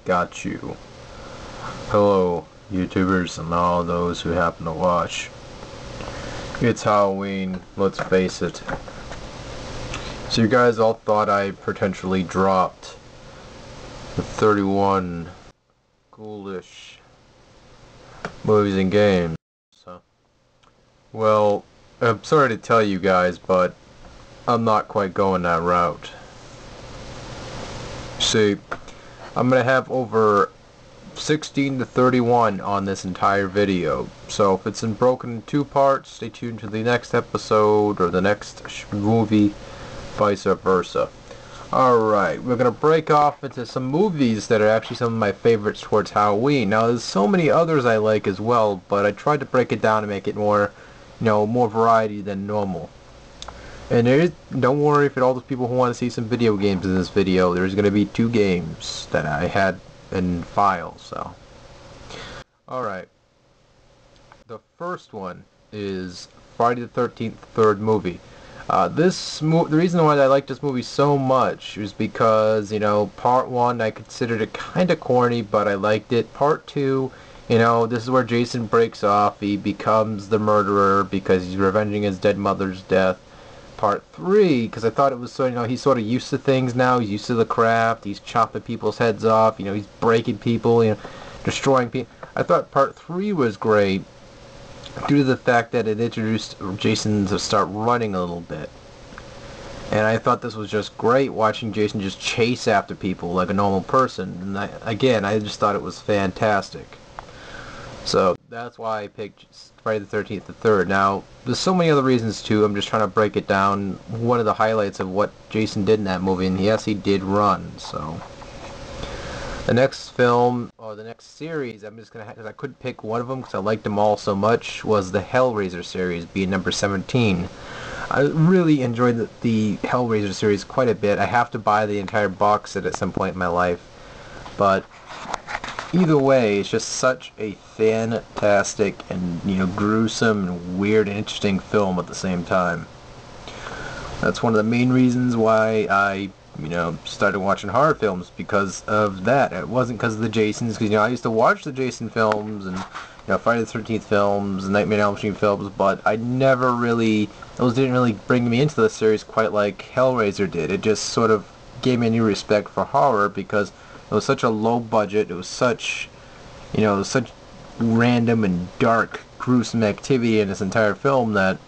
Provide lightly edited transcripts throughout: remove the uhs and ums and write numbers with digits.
Got you. Hello, YouTubers and all those who happen to watch. It's Halloween, let's face it. So you guys all thought I potentially dropped the 31 Ghoulish movies and games. So, well, I'm sorry to tell you guys, but I'm not quite going that route. See, I'm gonna have over 16 to 31 on this entire video. So if it's broken in two parts, stay tuned to the next episode or the next movie, vice versa. Alright, we're gonna break off into some movies that are actually some of my favorites towards Halloween. Now there's so many others I like as well, but I tried to break it down to make it more, more variety than normal. And don't worry for all those people who want to see some video games in this video, there's going to be 2 games that I had in files, so. Alright. The first one is Friday the 13th, third movie. The reason why I like this movie so much is because, part 1 I considered it kind of corny, but I liked it. Part 2, this is where Jason breaks off. He becomes the murderer because he's revenging his dead mother's death. Part 3, because I thought it was so, he's sort of used to things now. He's used to the craft. He's chopping people's heads off. He's breaking people, destroying people. I thought part 3 was great due to the fact that it introduced Jason to start running a little bit. And I thought this was just great, watching Jason just chase after people like a normal person. And I just thought it was fantastic. So that's why I picked Friday the 13th the 3rd. Now, there's so many other reasons too. I'm just trying to break it down. One of the highlights of what Jason did in that movie, and yes, he did run. So the next film, or the next series, I'm just gonna because I couldn't pick one of them because I liked them all so much, was the Hellraiser series, being number 17. I really enjoyed the Hellraiser series quite a bit. I have to buy the entire box set at some point in my life, but either way, it's just such a fantastic and, gruesome and weird and interesting film at the same time. That's one of the main reasons why I, started watching horror films, because of that. It wasn't because of the Jasons, because, I used to watch the Jason films and, Friday the 13th films, and Nightmare on Elm Street films, but I never really, those didn't really bring me into the series quite like Hellraiser did. It just sort of gave me a new respect for horror, because it was such a low budget. It was such, such random and dark, gruesome activity in this entire film that,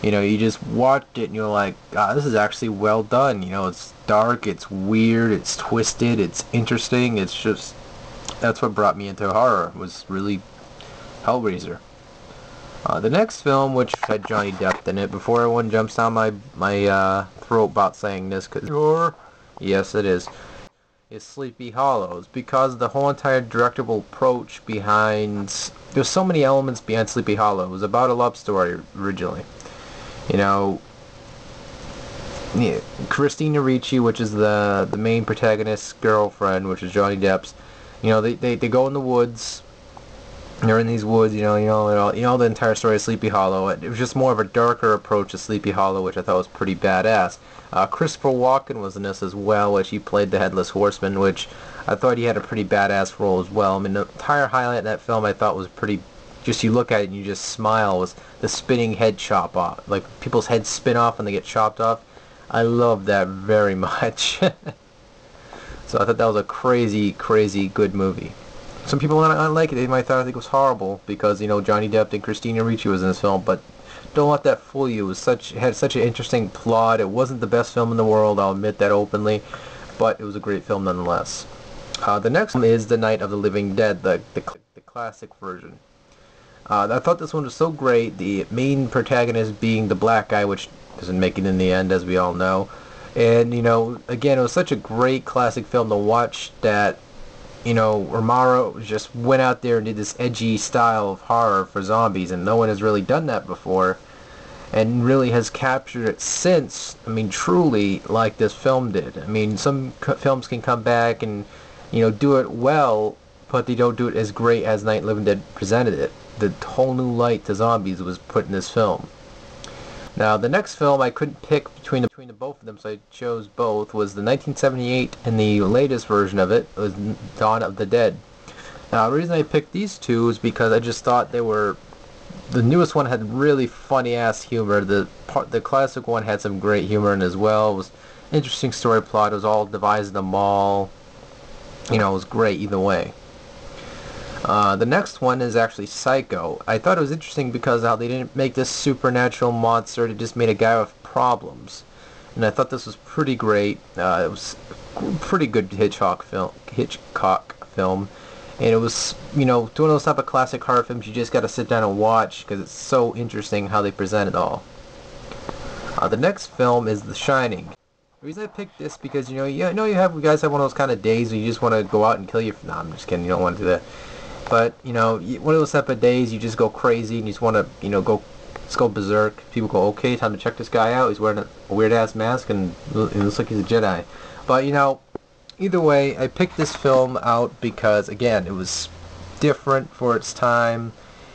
you just watched it and you're like, God, this is actually well done. It's dark, it's weird, it's twisted, it's interesting. It's just, that's what brought me into horror, was really Hellraiser. The next film, which had Johnny Depp in it, before everyone jumps down my throat about saying this, because yes, it is Sleepy Hollows, because the whole entire directable approach behind, there's so many elements behind Sleepy Hollow. It was about a love story originally. Christina Ricci, which is the main protagonist's girlfriend, which is Johnny Depp's, they go in the woods. They're in these woods, the entire story of Sleepy Hollow. It was just more of a darker approach to Sleepy Hollow, which I thought was pretty badass. Christopher Walken was in this as well, which he played the Headless Horseman, which I thought he had a pretty badass role as well. I mean, the entire highlight in that film I thought was pretty, just you look at it and you just smile, was the spinning head chop off. Like, people's heads spin off and they get chopped off. I love that very much. So I thought that was a crazy, crazy good movie. Some people might not like it. They might think it was horrible because, Johnny Depp and Christina Ricci was in this film, but don't let that fool you. It had such an interesting plot. It wasn't the best film in the world, I'll admit that openly, but it was a great film nonetheless. The next one is The Night of the Living Dead, the classic version. I thought this one was so great, the main protagonist being the black guy, which doesn't make it in the end, as we all know. And, again, it was such a great classic film to watch that, Romero just went out there and did this edgy style of horror for zombies, and no one has really done that before, and really has captured it since, truly, like this film did. Some films can come back and, do it well, but they don't do it as great as Night of the Living Dead presented it. The whole new light to zombies was put in this film. Now, the next film I couldn't pick between the both of them, so I chose both, was the 1978, and the latest version of it was Dawn of the Dead. Now, the reason I picked these two is because I just thought the newest one had really funny-ass humor. The classic one had some great humor in it as well. It was an interesting story plot. It was all devised in the mall. You know, it was great either way. The next one is actually Psycho. I thought it was interesting because how they didn't make this supernatural monster, they just made a guy with problems. And I thought this was pretty great. It was a pretty good Hitchcock film. And it was, you know, one of those type of classic horror films you just got to sit down and watch because it's so interesting how they present it all. The next film is The Shining. The reason I picked this because, you guys have one of those kind of days where you just want to go out and kill your... Nah, I'm just kidding. You don't want to do that. But, you know, one of those type of days you just go crazy and you just want to, you know, let's go berserk. People go, okay, time to check this guy out. He's wearing a weird-ass mask and it looks like he's a Jedi. But, you know, either way, I picked this film out because, again, it was different for its time,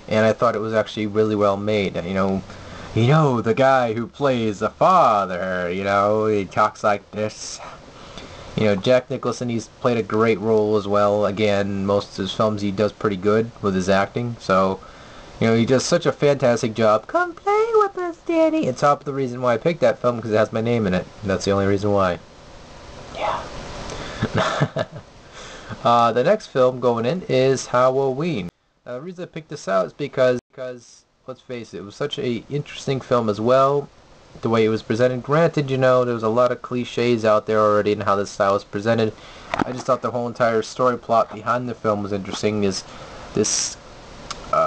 and I thought it was actually really well made. You know, the guy who plays the father, you know, he talks like this. You know, Jack Nicholson, he's played a great role as well. Again, most of his films he does pretty good with his acting. So, you know, he does such a fantastic job. Come play with us, Danny. It's top of the reason why I picked that film because it has my name in it. That's the only reason why. Yeah. The next film going in is Halloween. The reason I picked this out is because let's face it was such a interesting film as well. The way it was presented. Granted, you know, there was a lot of cliches out there already in how this style was presented. I just thought the whole entire story plot behind the film was interesting. Is this,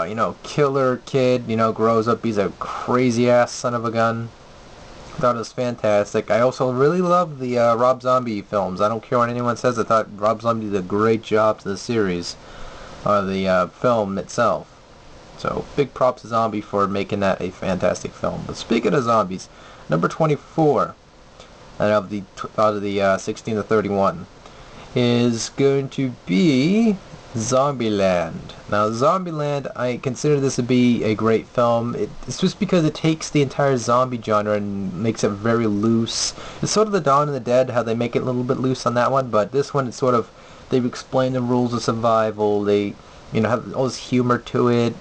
you know, killer kid, you know, grows up, he's a crazy-ass son of a gun. I thought it was fantastic. I also really love the Rob Zombie films. I don't care what anyone says. I thought Rob Zombie did a great job to the series, the film itself. So, big props to Zombie for making that a fantastic film. But speaking of zombies, number 24 out of the 16 to 31 is going to be Zombieland. Now, Zombieland, I consider this to be a great film. It's just because it takes the entire zombie genre and makes it very loose. It's sort of the Dawn of the Dead, how they make it a little bit loose on that one, but this one, it's sort of, they've explained the rules of survival. They, you know, have all this humor to it.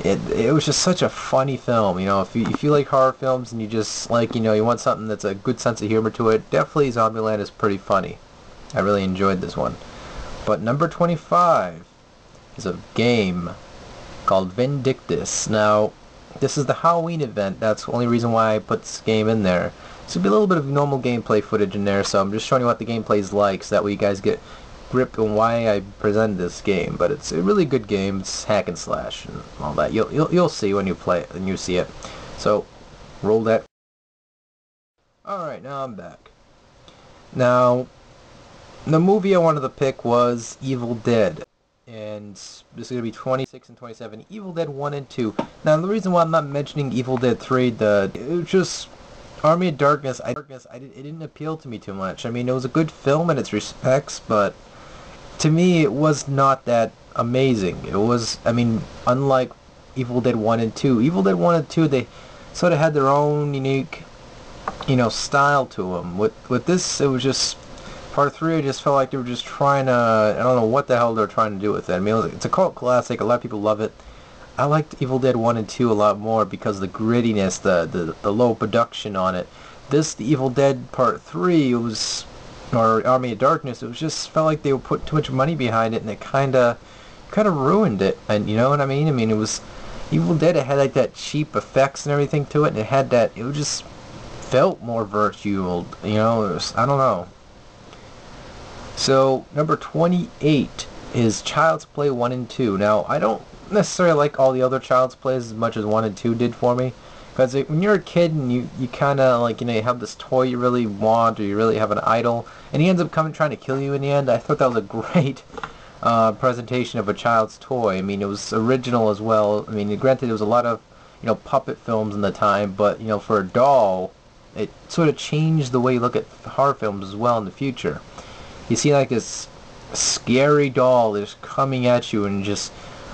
It was just such a funny film. You know, if you like horror films and you just like, you know, you want something that's a good sense of humor to it, definitely Zombieland is pretty funny. I really enjoyed this one. But number 25 is a game called Vindictus. Now, this is the Halloween event. That's the only reason why I put this game in there. There's going to be a little bit of normal gameplay footage in there, so I'm just showing you what the gameplay is like, so that way you guys get grip on why I presented this game. But it's a really good game. It's hack and slash and all that. You'll see when you play it and you see it. So, roll that. Alright, now I'm back. Now, the movie I wanted to pick was Evil Dead. And this is going to be 26 and 27. Evil Dead 1 and 2. Now, the reason why I'm not mentioning Evil Dead 3, it was just... Army of Darkness, it didn't appeal to me too much. I mean, it was a good film in its respects, but to me, it was not that amazing. It was, I mean, unlike Evil Dead 1 and 2. Evil Dead 1 and 2, they sort of had their own unique, you know, style to them. With this, it was just... Part 3, I just felt like they were just trying to... I don't know what the hell they were trying to do with it. I mean, it's a cult classic. A lot of people love it. I liked Evil Dead 1 and 2 a lot more because of the grittiness, the low production on it. The Evil Dead Part 3, it was... Or Army of Darkness, it was just... Felt like they would put too much money behind it, and it kind of ruined it. And you know what I mean? I mean, it was... Evil Dead, it had like that cheap effects and everything to it, and it had that... It was just... Felt more virtual, you know? It was, I don't know. So, number 28 is Child's Play 1 and 2. Now, I don't necessarily like all the other Child's Plays as much as 1 and 2 did for me. Because when you're a kid and you kind of, like, you know, you have this toy you really want, or you really have an idol, and he ends up trying to kill you in the end, I thought that was a great presentation of a child's toy. I mean, it was original as well. I mean, granted, there was a lot of, you know, puppet films in the time, but, you know, for a doll, it sort of changed the way you look at horror films as well in the future. You see like this scary doll that's coming at you and just...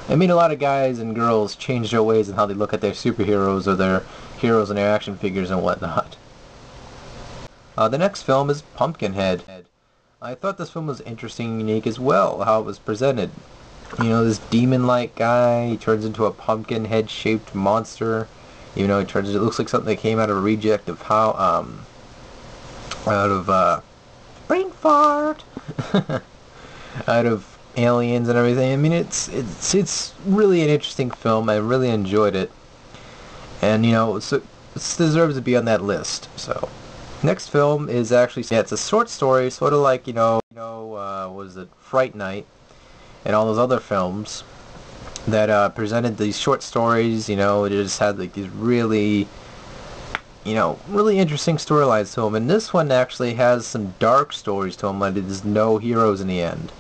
I mean, a lot of guys and girls change their ways and how they look at their superheroes or their, heroes and their action figures and whatnot. The next film is Pumpkinhead. I thought this film was interesting and unique as well, how it was presented. You know, this demon-like guy, he turns into a pumpkin head-shaped monster. Even though it looks like something that came out of a reject of brain fart, out of Aliens and everything. I mean, it's really an interesting film. I really enjoyed it, and you know, so it deserves to be on that list. So, next film is actually, yeah, it's a short story, sort of like was it Fright Night and all those other films that presented these short stories. You know, it just had like these really, really interesting storylines to them. And this one actually has some dark stories to them. Like, there's no heroes in the end.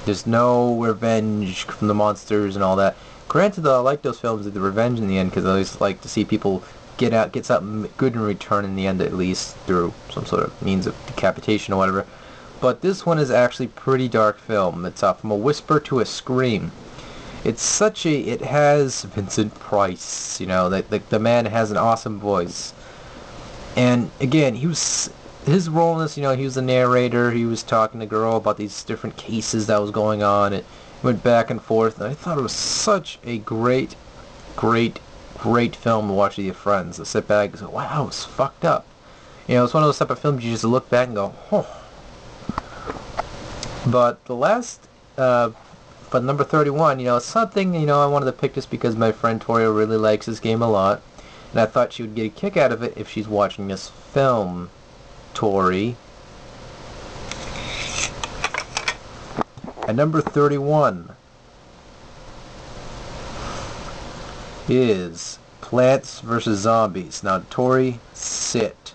There's no revenge from the monsters and all that. Granted, though, I like those films with the revenge in the end, because I always like to see people get something good in return in the end, at least through some sort of means of decapitation or whatever. But this one is actually pretty dark film. It's from a whisper to a scream. It has Vincent Price, the man has an awesome voice. And again, his role in this, he was the narrator. He was talking to the girl about these different cases that was going on. It went back and forth, and I thought it was such a great film to watch with your friends. To sit back and say, wow, it's fucked up. It's one of those type of films you just look back and go, oh. But the last, but number 31, something, I wanted to pick this because my friend Toria really likes this game a lot. And I thought she would get a kick out of it if she's watching this film, Tori. At number 31 is Plants vs. Zombies. Now, Tori, sit.